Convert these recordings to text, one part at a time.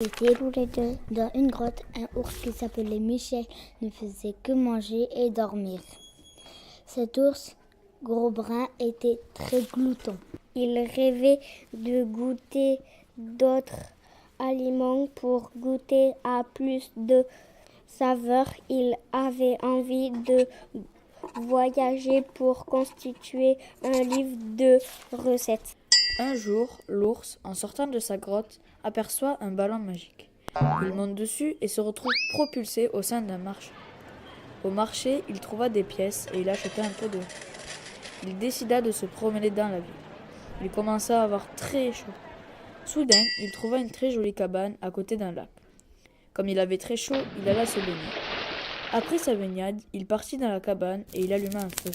Ils étaient tous les deux dans une grotte. Un ours qui s'appelait Michel ne faisait que manger et dormir. Cet ours, gros brun, était très glouton. Il rêvait de goûter d'autres aliments pour goûter à plus de saveurs. Il avait envie de voyager pour constituer un livre de recettes. Un jour, l'ours, en sortant de sa grotte, aperçoit un ballon magique. Il monte dessus et se retrouve propulsé au sein d'un marché. Au marché, il trouva des pièces et il acheta un peu d'eau. Il décida de se promener dans la ville. Il commença à avoir très chaud. Soudain, il trouva une très jolie cabane à côté d'un lac. Comme il avait très chaud, il alla se baigner. Après sa baignade, il partit dans la cabane et il alluma un feu.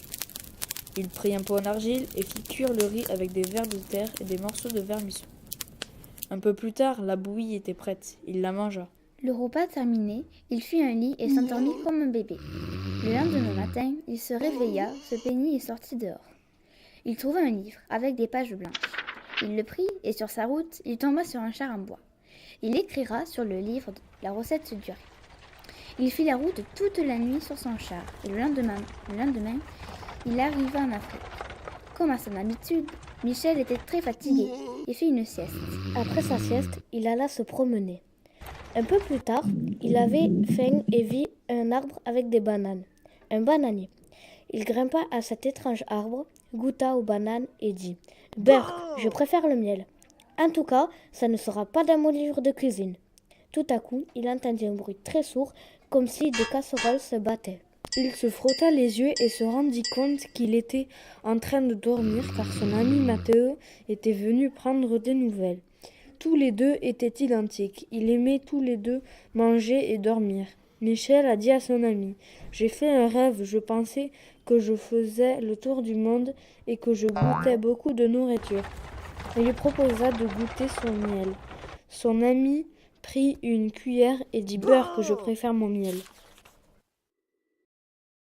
Il prit un pot en argile et fit cuire le riz avec des vers de terre et des morceaux de vermisseau. Un peu plus tard, la bouillie était prête. Il la mangea. Le repas terminé, il fit un lit et s'endormit comme un bébé. Le lendemain matin, il se réveilla, se peignit et sortit dehors. Il trouva un livre avec des pages blanches. Il le prit et sur sa route, il tomba sur un char en bois. Il écrira sur le livre la recette du riz. Il fit la route toute la nuit sur son char et le lendemain, il arriva en Afrique. Comme à son habitude, Michel était très fatigué et fit une sieste. Après sa sieste, il alla se promener. Un peu plus tard, il avait faim et vit un arbre avec des bananes, un bananier. Il grimpa à cet étrange arbre, goûta aux bananes et dit « Berk, je préfère le miel. En tout cas, ça ne sera pas dans mon livre de cuisine. » Tout à coup, il entendit un bruit très sourd, comme si des casseroles se battaient. Il se frotta les yeux et se rendit compte qu'il était en train de dormir car son ami Matteo était venu prendre des nouvelles. Tous les deux étaient identiques. Ils aimaient tous les deux manger et dormir. Michel a dit à son ami « J'ai fait un rêve, je pensais que je faisais le tour du monde et que je goûtais beaucoup de nourriture. » Il lui proposa de goûter son miel. Son ami prit une cuillère et dit « Beurre que je préfère mon miel. »